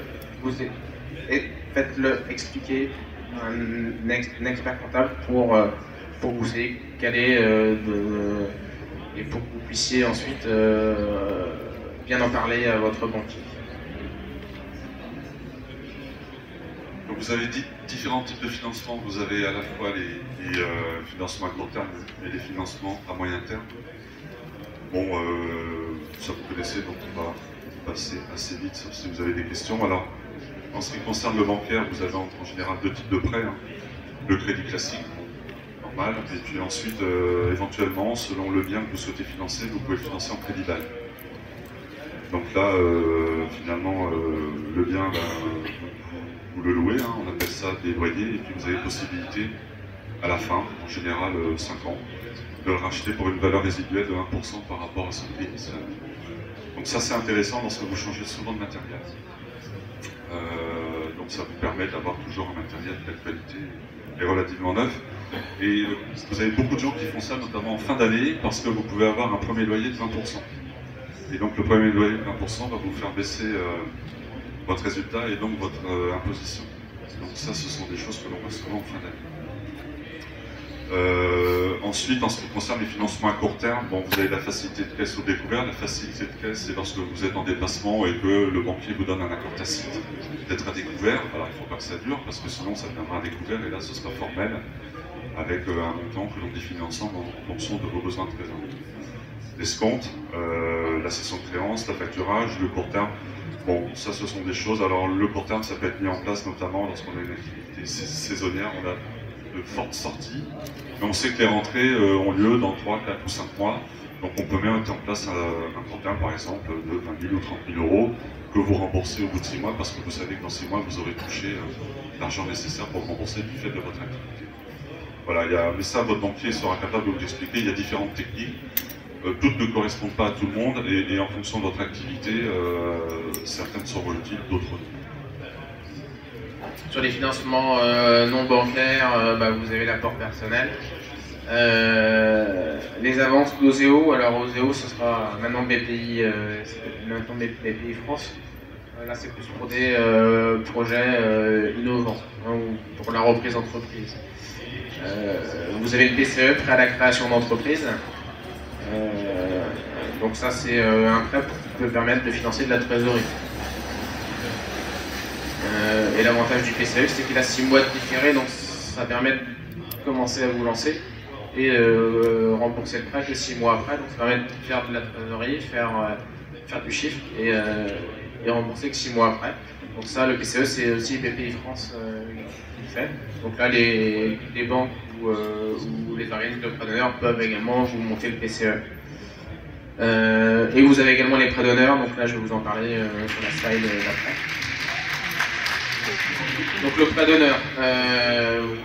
expliquer à un expert comptable pour vous savez caler et pour que vous puissiez ensuite bien en parler à votre banquier. Donc vous avez dit différents types de financement. Vous avez à la fois les financements à court terme et les financements à moyen terme. Bon, ça vous connaissez, donc on va passer assez vite, sauf si vous avez des questions. Alors, en ce qui concerne le bancaire, vous avez en général deux types de prêts. Hein. Le crédit classique, normal, et puis ensuite, éventuellement, selon le bien que vous souhaitez financer, vous pouvez le financer en crédit bail. Donc là, finalement, le bien, vous le louez, hein, on appelle ça des loyers, et puis vous avez possibilité, à la fin, en général 5 ans, de le racheter pour une valeur résiduelle de 1% par rapport à son prix initial. Donc ça c'est intéressant parce que vous changez souvent de matériel. Donc ça vous permet d'avoir toujours un matériel de telle qualité et relativement neuf. Et vous avez beaucoup de gens qui font ça, notamment en fin d'année, parce que vous pouvez avoir un premier loyer de 20%. Et donc le premier loyer de 20% va vous faire baisser votre résultat et donc votre imposition. Donc ça, ce sont des choses que l'on voit souvent en fin d'année. Ensuite, en ce qui concerne les financements à court terme, bon, vous avez la facilité de caisse au découvert. La facilité de caisse, c'est lorsque vous êtes en déplacement et que le banquier vous donne un accord tacite d'être à découvert. Alors, il ne faut pas que ça dure, parce que sinon, ça deviendra à découvert, et là, ce sera formel, avec un montant que l'on définit ensemble en fonction de vos besoins de trésorerie. L'escompte, la cession de créance, la facturage, le court terme. Bon, ça, ce sont des choses. Alors, le court terme, ça peut être mis en place notamment lorsqu'on a une activité saisonnière. On a de fortes sorties, mais on sait que les rentrées ont lieu dans 3, 4 ou 5 mois, donc on peut mettre en place un court terme par exemple de 20 000 ou 30 000 euros que vous remboursez au bout de 6 mois parce que vous savez que dans 6 mois vous aurez touché l'argent nécessaire pour rembourser du fait de votre activité. Voilà, mais ça votre banquier sera capable de vous l'expliquer, il y a différentes techniques, toutes ne correspondent pas à tout le monde et en fonction de votre activité, certaines seront utiles, d'autres non. Sur les financements non bancaires, vous avez l'apport personnel. Les avances d'Oseo, alors Oseo ce sera maintenant BPI, BPI France. Là c'est plus pour des projets innovants, hein, ou pour la reprise d'entreprise. Vous avez le PCE, prêt à la création d'entreprise. Donc ça c'est un prêt qui peut permettre de financer de la trésorerie. Et l'avantage du PCE, c'est qu'il a 6 mois de différé, donc ça permet de commencer à vous lancer et rembourser le prêt que 6 mois après. Donc ça permet de faire de la trésorerie, faire du chiffre et rembourser que 6 mois après. Donc ça, le PCE, c'est aussi BPI France qui le fait. Donc là, les banques ou les organismes de prêts d'honneur peuvent également vous monter le PCE. Et vous avez également les prêts d'honneur, donc là je vais vous en parler sur la slide d'après. Donc le prêt d'honneur,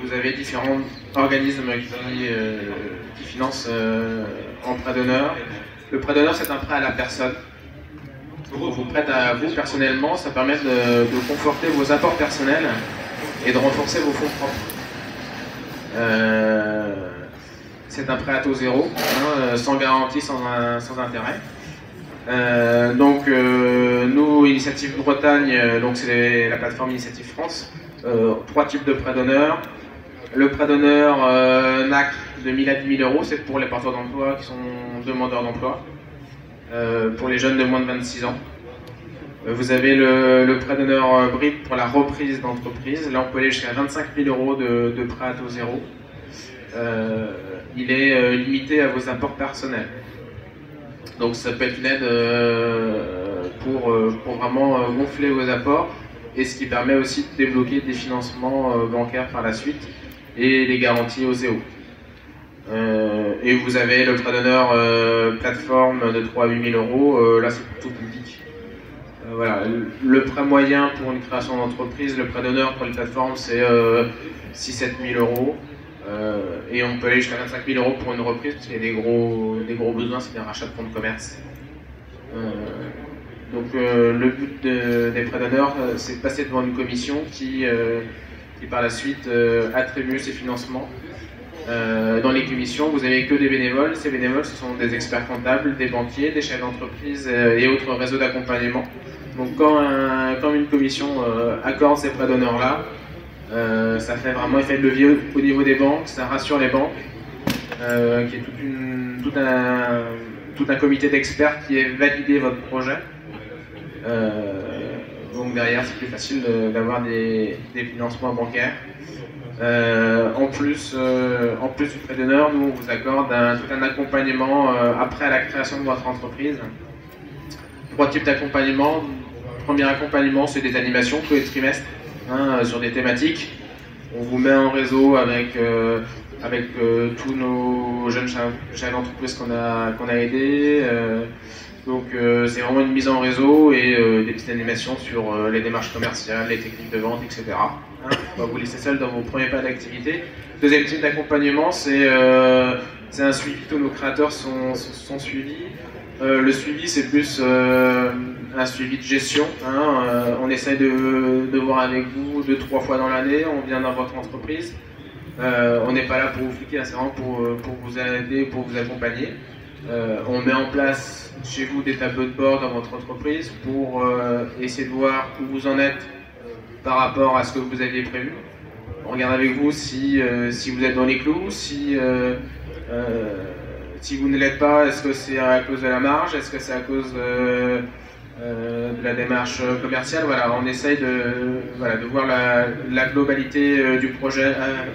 vous avez différents organismes qui financent en prêt d'honneur. Le prêt d'honneur, c'est un prêt à la personne. On vous prête à vous personnellement, ça permet de conforter vos apports personnels et de renforcer vos fonds propres. C'est un prêt à taux zéro, hein, sans garantie, sans intérêt. Nous, Initiative Bretagne, donc c'est la plateforme Initiative France, 3 types de prêts d'honneur. Le prêt d'honneur NAC de 1000 à 10 000 euros, c'est pour les porteurs d'emploi qui sont demandeurs d'emploi, pour les jeunes de moins de 26 ans. Vous avez le prêt d'honneur BRIP pour la reprise d'entreprise. Là, on peut aller jusqu'à 25 000 euros de prêt à taux zéro. Il est limité à vos apports personnels. Donc ça peut être une aide pour vraiment gonfler vos apports, et ce qui permet aussi de débloquer des financements bancaires par la suite et les garanties Oseo. Et vous avez le prêt d'honneur plateforme de 3 à 8 000 euros, là c'est pour tout public. Voilà. Le prêt moyen pour une création d'entreprise, le prêt d'honneur pour les plateformes c'est 6 à 7 000 euros. Et on peut aller jusqu'à 25 000 euros pour une reprise, parce qu'il y a des gros besoins, c'est des rachats de fonds de commerce. Donc le but des prêt-donneurs, c'est de passer devant une commission qui par la suite attribue ces financements. Dans les commissions, vous n'avez que des bénévoles. Ces bénévoles, ce sont des experts comptables, des banquiers, des chefs d'entreprise et autres réseaux d'accompagnement. Donc quand une commission accorde ces prêt-donneurs-là, ça fait vraiment effet de levier au niveau des banques, ça rassure les banques, qui est tout un comité d'experts qui est validé votre projet. Donc derrière, c'est plus facile d'avoir des financements bancaires. En plus du prêt-donneur, nous on vous accorde tout un accompagnement après la création de votre entreprise. 3 types d'accompagnement. Premier accompagnement, c'est des animations tous les trimestres sur des thématiques. On vous met en réseau avec tous nos jeunes chefs d'entreprise qu'on a aidés. Donc c'est vraiment une mise en réseau et des petites animations sur les démarches commerciales, les techniques de vente, etc. On va vous laisser seul dans vos premiers pas d'activité. Deuxième type d'accompagnement, c'est un suivi. Tous nos créateurs sont suivis. Le suivi, c'est plus un suivi de gestion. On essaie de voir avec vous 2-3 fois dans l'année. On vient dans votre entreprise. On n'est pas là pour vous fliquer, c'est vraiment pour vous aider, pour vous accompagner. On met en place chez vous des tableaux de bord dans votre entreprise pour essayer de voir où vous en êtes par rapport à ce que vous aviez prévu. On regarde avec vous si vous êtes dans les clous, si vous ne l'êtes pas, est-ce que c'est à cause de la marge, est-ce que c'est à cause de la démarche commerciale. Voilà, on essaye de voir la globalité du projet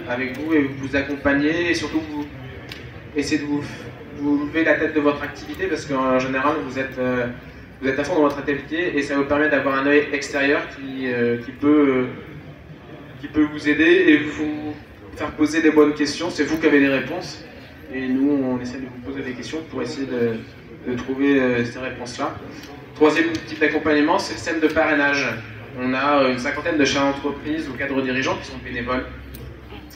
avec vous et vous accompagner et surtout vous essayer de vous lever la tête de votre activité parce qu'en général vous êtes à fond dans votre activité et ça vous permet d'avoir un œil extérieur qui peut vous aider et vous faire poser des bonnes questions. C'est vous qui avez des réponses et nous on essaie de vous poser des questions pour essayer de trouver ces réponses-là. Troisième type d'accompagnement, c'est le système de parrainage. On a une 50aine de chefs d'entreprise ou cadres dirigeants qui sont bénévoles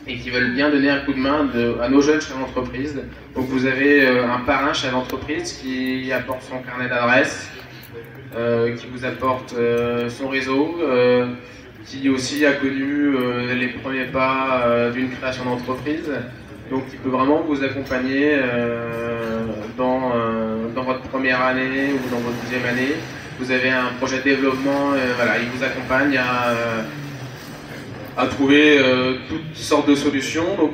et qui veulent bien donner un coup de main à nos jeunes chefs d'entreprise. Donc vous avez un parrain chef d'entreprise qui apporte son carnet d'adresse, qui vous apporte son réseau, qui aussi a connu les premiers pas d'une création d'entreprise. Donc il peut vraiment vous accompagner dans votre première année ou dans votre deuxième année. Vous avez un projet de développement, voilà, il vous accompagne à trouver toutes sortes de solutions. Donc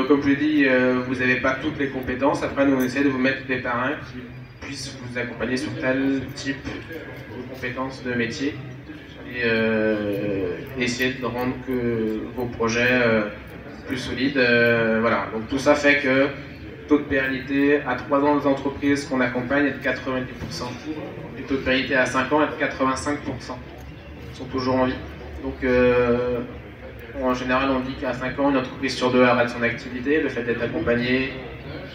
comme je l'ai dit, vous n'avez pas toutes les compétences. Après nous on essaie de vous mettre des parrains qui puissent vous accompagner sur tel type de compétences de métier et essayer de rendre vos projets plus solides. Voilà. Donc tout ça fait que taux de pérennité à 3 ans des entreprises qu'on accompagne est de 90%. Et taux de pérennité à 5 ans est de 85%. Ils sont toujours en vie. Donc en général on dit qu'à 5 ans une entreprise sur 2 arrête son activité. Le fait d'être accompagné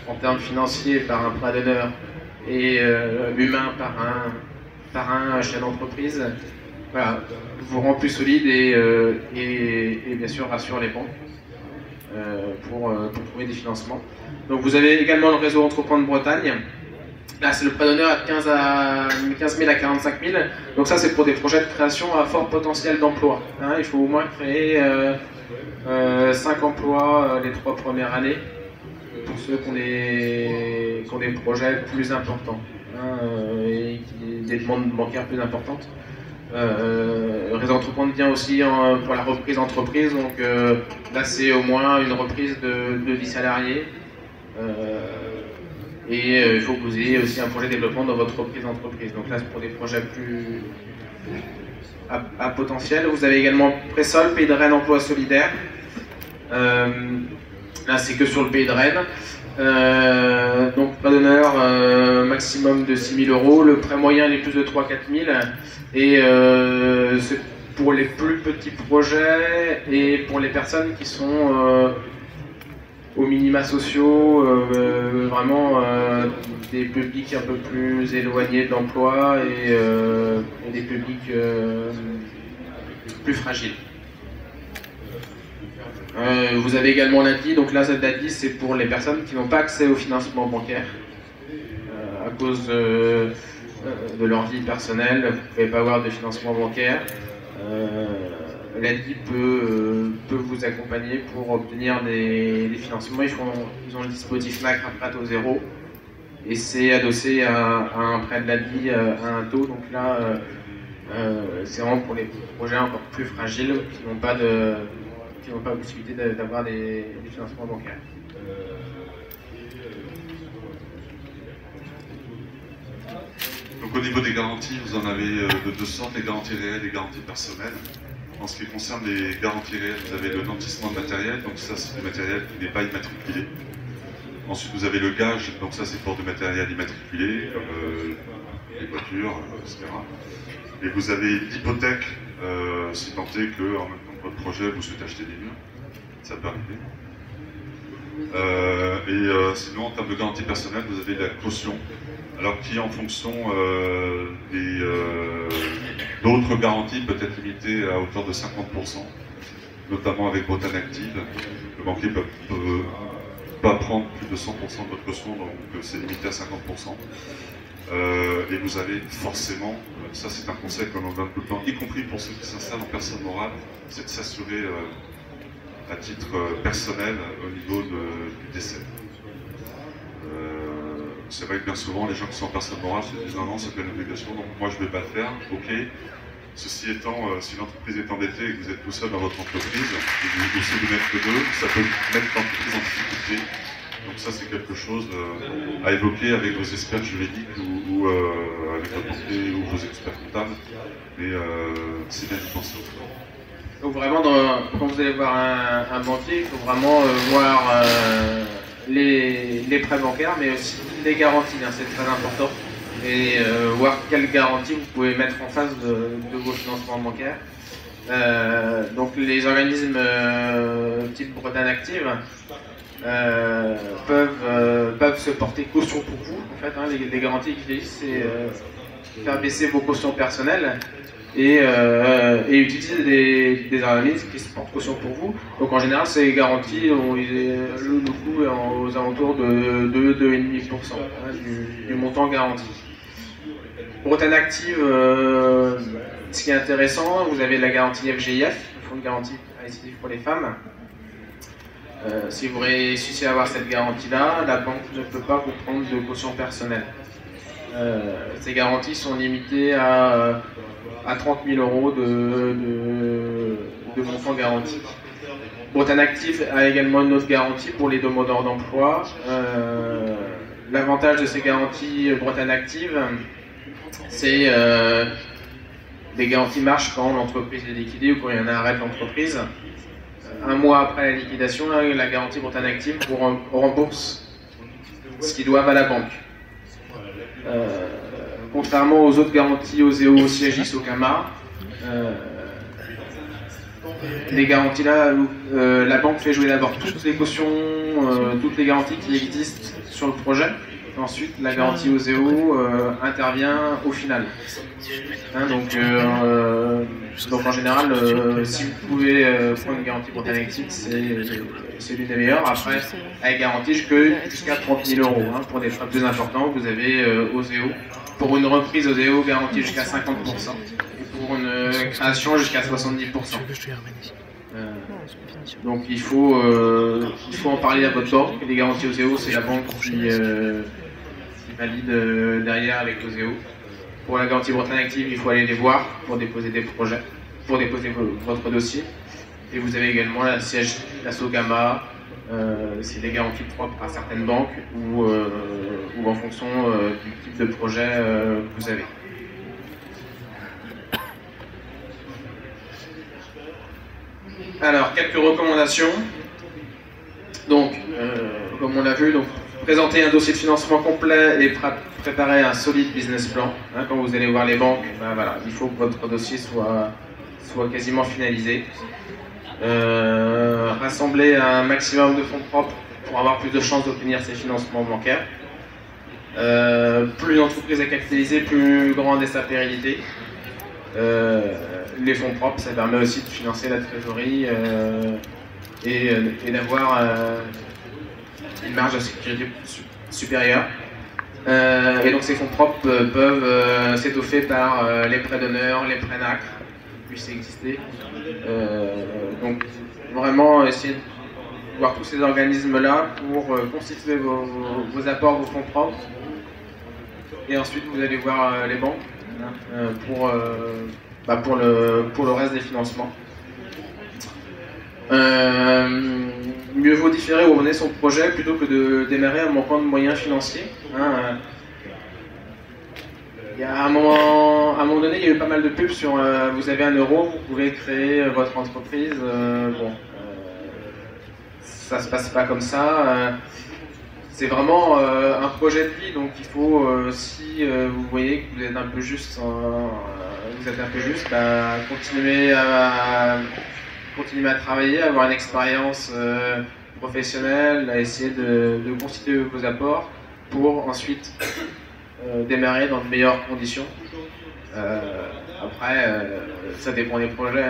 en termes financiers par un prêt-donneur et humain par un chef d'entreprise, voilà, vous rend plus solide et bien sûr rassure les banques pour trouver des financements. Donc vous avez également le réseau Entreprendre de Bretagne. Là c'est le prêt-donneur à 15 000 à 45 000. Donc ça c'est pour des projets de création à fort potentiel d'emploi. Il faut au moins créer 5 emplois les 3 premières années pour ceux qui ont des projets plus importants et des demandes bancaires plus importantes. Le réseau Entreprendre vient aussi pour la reprise d'entreprise, donc là c'est au moins une reprise de 10 salariés et il faut que vous ayez aussi un projet de développement dans votre reprise d'entreprise. Donc là c'est pour des projets plus à potentiel. Vous avez également Pressol, Pays de Rennes Emploi Solidaire. Là c'est que sur le Pays de Rennes. Donc prêt d'honneur maximum de 6 000 €, le prêt moyen les plus de 3 000 à 4 000 et c'est pour les plus petits projets et pour les personnes qui sont aux minima sociaux, vraiment des publics un peu plus éloignés de l'emploi et des publics plus fragiles. Vous avez également l'ADI, donc là cette ADI c'est pour les personnes qui n'ont pas accès au financement bancaire à cause de leur vie personnelle, vous ne pouvez pas avoir de financement bancaire. L'ADI peut vous accompagner pour obtenir des financements. Ils ont le dispositif MAC Prêt au zéro et c'est adossé à un prêt de l'ADI à un taux. Donc là, c'est vraiment pour les projets encore plus fragiles qui n'ont pas la possibilité d'avoir des financements bancaires. Donc au niveau des garanties, vous en avez de deux sortes, les garanties réelles et les garanties personnelles. En ce qui concerne les garanties réelles, vous avez le nantissement de matériel, donc ça c'est du matériel qui n'est pas immatriculé. Ensuite vous avez le gage, donc ça c'est pour du matériel immatriculé, comme les voitures, etc. Et vous avez l'hypothèque, si tant est que en même temps que votre projet vous souhaitez acheter des murs, ça peut arriver. Sinon en termes de garantie personnelle, vous avez la caution. Alors qui, en fonction d'autres garanties, peut être limitée à hauteur de 50%, notamment avec Bretagne Active. Le banquier ne peut pas prendre plus de 100% de votre caution, donc c'est limité à 50%. Et vous avez forcément, ça c'est un conseil que l'on donne tout le temps, y compris pour ceux qui s'installent en personne morale, c'est de s'assurer à titre personnel au niveau du décès. C'est vrai que bien souvent, les gens qui sont en personne morale se disent non, c'est pas une obligation, donc moi je ne vais pas le faire, ok. Ceci étant, si l'entreprise est endettée et que vous êtes tout seul dans votre entreprise, ou si vous n'êtes que deux, ça peut mettre l'entreprise en difficulté. Donc ça c'est quelque chose à évoquer avec vos experts juridiques ou avec votre banquier ou vos experts comptables, mais c'est bien d'y penser. Donc vraiment, quand vous allez voir un banquier, il faut vraiment voir les prêts bancaires, mais aussi les garanties, hein, c'est très important. Et voir quelles garanties vous pouvez mettre en face de vos financements bancaires. Donc les organismes type Bretagne Active peuvent se porter caution pour vous. En fait, hein, les garanties qu'ils disent, c'est faire baisser vos cautions personnelles et utiliser des organismes qui se portent caution pour vous. Donc en général, ces garanties ont le coût aux alentours de 2,5% hein, du montant garanti. Bretagne Active, ce qui est intéressant, vous avez la garantie FGIF, le fonds de garantie récidive pour les femmes. Si vous réussissez à avoir cette garantie-là, la banque ne peut pas vous prendre de caution personnelle. Ces garanties sont limitées à 30 000 € de montant garanti. Bretagne Active a également une autre garantie pour les demandeurs d'emploi. L'avantage de ces garanties Bretagne Active, c'est les garanties marchent quand l'entreprise est liquidée ou quand il y en a un arrêt de l'entreprise. Un mois après la liquidation, la garantie Bretagne Active vous rembourse ce qu'ils doivent à la banque. Contrairement aux autres garanties OSEO, CIAGIS, OCAMA, les garanties là, la banque fait jouer d'abord toutes les cautions, toutes les garanties qui existent sur le projet. Ensuite, la garantie OSEO intervient au final. Hein, donc en général, si vous pouvez prendre une garantie Bretagne Active, c'est l'une des meilleures. Après, elle garantit jusqu'à 30 000 €. Hein, pour des frais plus importants, vous avez OSEO. Pour une reprise OSEO garantie jusqu'à 50%. Et pour une création jusqu'à 70%. Donc il faut en parler à votre banque. Les garanties OSEO, c'est la banque qui valide derrière avec OSEO. Pour la garantie Bretagne Active, il faut aller les voir pour déposer des projets, pour déposer votre dossier. Et vous avez également la CIAGIS, la SOGAMA, c'est des garanties propres à certaines banques ou en fonction du type de projet que vous avez. Alors, quelques recommandations. Donc, comme on l'a vu, présenter un dossier de financement complet et préparer un solide business plan. Hein, quand vous allez voir les banques, ben voilà, il faut que votre dossier soit quasiment finalisé. Rassembler un maximum de fonds propres pour avoir plus de chances d'obtenir ces financements bancaires. Plus l'entreprise est capitalisée, plus grande est sa pérennité. Les fonds propres, ça permet aussi de financer la trésorerie et d'avoir une marge de sécurité supérieure. Et donc ces fonds propres peuvent s'étoffer par les prêts d'honneur, les prêts NACRE, qui puissent exister. Donc vraiment essayer de voir tous ces organismes-là pour constituer vos apports, vos fonds propres. Et ensuite vous allez voir les banques pour le reste des financements. Mieux vaut différer où en est son projet plutôt que de démarrer en manquant de moyens financiers. Il y a à un moment donné, il y a eu pas mal de pubs sur vous avez 1 euro, vous pouvez créer votre entreprise. Ça se passe pas comme ça. C'est vraiment un projet de vie, donc il faut, si vous voyez que vous êtes un peu juste, continuer à travailler, à avoir une expérience professionnelle, à essayer de constituer vos apports pour ensuite démarrer dans de meilleures conditions. Après, ça dépend des projets.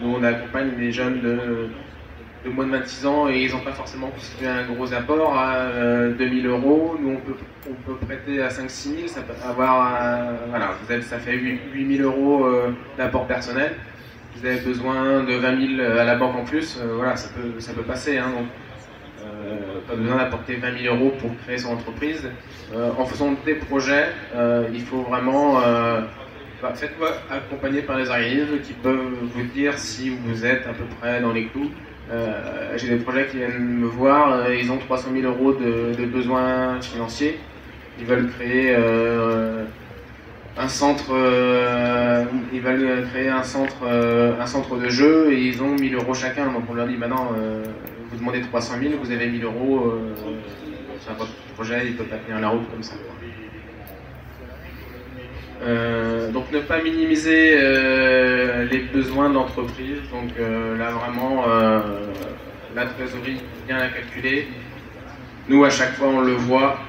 Nous, on accompagne les jeunes de moins de 26 ans et ils n'ont pas forcément constitué un gros apport à 2000 euros. Nous, on peut prêter à 5-6 000, ça peut avoir, ça fait 8 000 euros d'apport personnel. Vous avez besoin de 20 000 à la banque en plus, ça peut passer. Donc, pas besoin d'apporter 20 000 euros pour créer son entreprise. En faisant des projets, il faut vraiment faites-vous accompagner par les organismes qui peuvent vous dire si vous êtes à peu près dans les clous. J'ai des projets qui viennent me voir, ils ont 300 000 euros de besoins financiers. Ils veulent créer un centre, de jeu et ils ont 1000 euros chacun. Donc on leur dit maintenant, vous demandez 300 000, vous avez 1000 euros, votre projet il ne peut pas tenir la route comme ça. Donc ne pas minimiser les besoins d'entreprise. Donc là vraiment la trésorerie bien la calculer. Nous à chaque fois on le voit,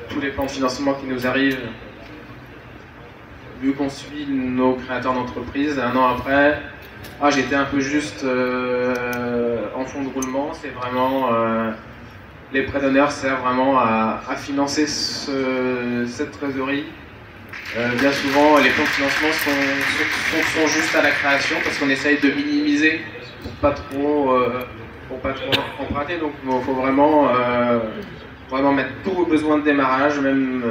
tous les plans de financement qui nous arrivent, vu qu'on suit nos créateurs d'entreprise, 1 an après, j'étais un peu juste en fond de roulement. C'est vraiment les prêts d'honneur servent vraiment à financer cette trésorerie. Bien souvent, les plans de financement sont juste à la création parce qu'on essaye de minimiser pour pas trop emprunter. Donc, il faut vraiment mettre tous vos besoins de démarrage, même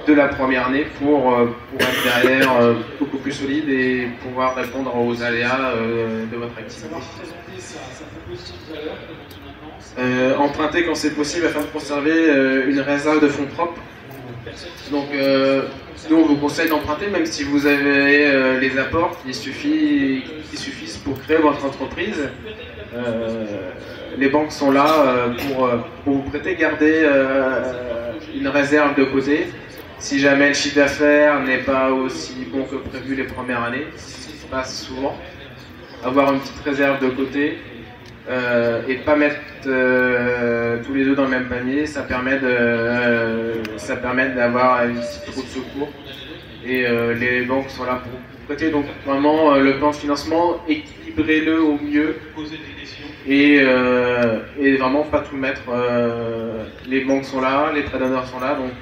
de la première année, pour être derrière beaucoup plus solide et pouvoir répondre aux aléas de votre activité. Emprunter quand c'est possible afin de conserver une réserve de fonds propres. Donc nous on vous conseille d'emprunter même si vous avez les apports qui suffisent pour créer votre entreprise. Les banques sont là pour vous prêter, garder une réserve de côté. Si jamais le chiffre d'affaires n'est pas aussi bon que prévu les premières années, ce qui se passe souvent, avoir une petite réserve de côté et pas mettre tous les œufs dans le même panier, ça permet d'avoir une petite roue de secours et les banques sont là pour prêter. Donc vraiment le plan de financement, équilibrez-le au mieux et vraiment pas tout mettre. Les banques sont là, les prêts d'honneur sont là, donc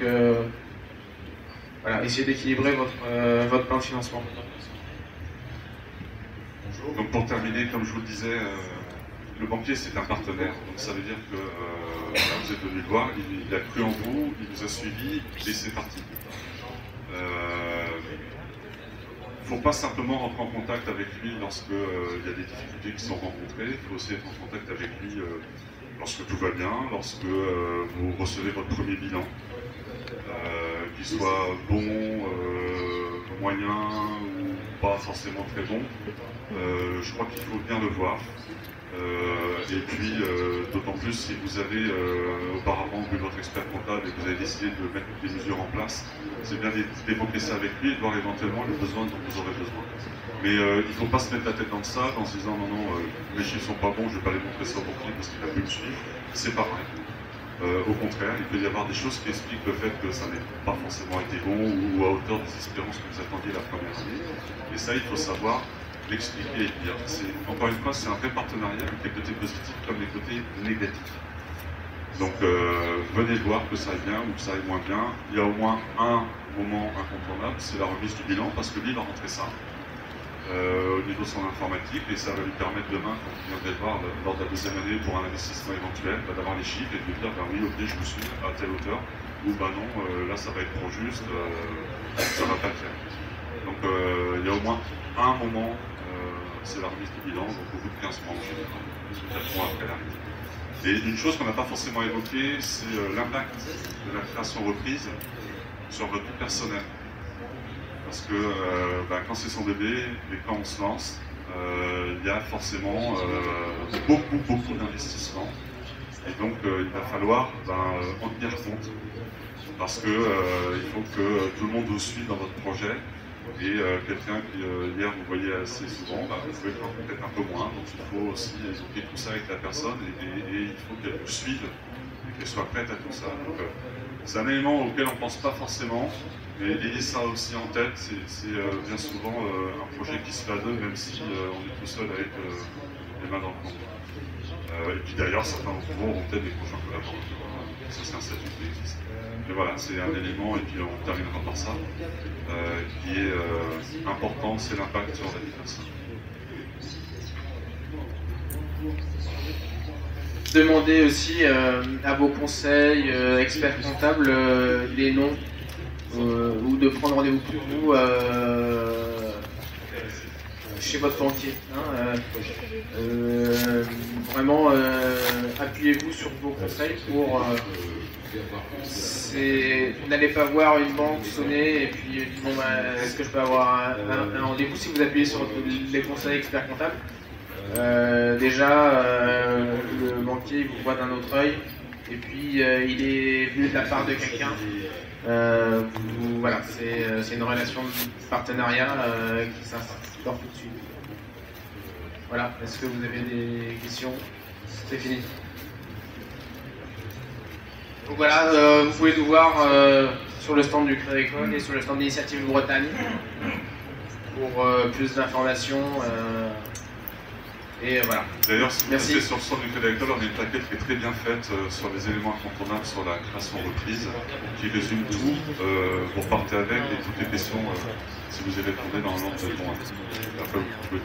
voilà, essayez d'équilibrer votre plan de financement. Bonjour. Donc pour terminer, comme je vous le disais, le banquier c'est un partenaire, donc ça veut dire que vous êtes venu le voir, il a cru en vous, il vous a suivi et c'est parti. Il ne faut pas simplement rentrer en contact avec lui lorsque il y a des difficultés qui sont rencontrées, il faut aussi être en contact avec lui lorsque tout va bien, lorsque vous recevez votre premier bilan, qu'il soit bon, moyen ou pas forcément très bon. Je crois qu'il faut bien le voir. Et puis, d'autant plus si vous avez auparavant vu votre expert comptable et que vous avez décidé de mettre des mesures en place, c'est bien d'évoquer ça avec lui et de voir éventuellement les besoins dont vous aurez besoin. Mais il ne faut pas se mettre la tête dans ça en se disant non, mes chiffres sont pas bons, je ne vais pas les montrer ça au banquier parce qu'il a pu me suivre. C'est pas vrai. Au contraire, il peut y avoir des choses qui expliquent le fait que ça n'ait pas forcément été bon ou à hauteur des espérances que vous attendiez la première année. Et ça, il faut savoir l'expliquer et le dire. Encore une fois, c'est un vrai partenariat avec les côtés positifs comme les côtés négatifs. Donc, venez voir que ça aille bien ou que ça aille moins bien. Il y a au moins un moment incontournable, c'est la remise du bilan, parce que lui, il va rentrer ça au niveau de son informatique, et ça va lui permettre demain, quand il viendrait le voir lors de la deuxième année pour un investissement éventuel, d'avoir les chiffres et de lui dire, ben oui, ok, je vous suis à telle hauteur, ou ben non, là ça va être trop juste, ça va pas le faire. Donc il y a au moins un moment, c'est la remise du bilan, donc au bout de 15 mois en général, 4 mois après l'arrivée. Et une chose qu'on n'a pas forcément évoquée, c'est l'impact de la création reprise sur votre vie personnelle. Parce que quand c'est son bébé et quand on se lance, il y a forcément beaucoup d'investissements. Et donc il va falloir en tenir compte. Parce que il faut que tout le monde vous suive dans votre projet. Et quelqu'un qui hier vous voyez assez souvent, vous pouvez peut-être un peu moins. Donc il faut aussi évoquer tout ça avec la personne et il faut qu'elle vous suive et qu'elle soit prête à tout ça. C'est un élément auquel on ne pense pas forcément. Mais ayez ça aussi en tête, c'est bien souvent un projet qui se fait à deux, même si on est tout seul avec les mains dans le cambouis. Et puis d'ailleurs, certains d'entre vous auront peut-être des prochains collaborateurs. Ça, c'est un statut qui existe. Mais voilà, c'est un élément, et puis on terminera par ça, qui est important, c'est l'impact sur la vie personne. Demandez aussi à vos conseils, experts comptables, les noms. Ou de prendre rendez-vous pour vous chez votre banquier. Vraiment, appuyez-vous sur vos conseils pour... N'allez pas voir une banque sonner et puis bon, est-ce que je peux avoir un rendez-vous? Si vous appuyez sur les conseils experts comptables, déjà le banquier vous voit d'un autre œil et puis il est venu de la part de quelqu'un. Voilà, c'est une relation de partenariat qui s'instaure tout de suite. Voilà, est-ce que vous avez des questions? C'est fini. Donc voilà, vous pouvez nous voir sur le stand du Crédit Agricole et sur le stand d'Initiative Bretagne pour plus d'informations. Et voilà. D'ailleurs, si vous passez sur le stand du Crédit Agricole, on a une plaquette qui est très bien faite sur les éléments incontournables sur la création reprise, qui résume tout. Vous repartez avec et toutes les questions, si vous avez trouvé dans l'ordre de bon. Après, vous pouvez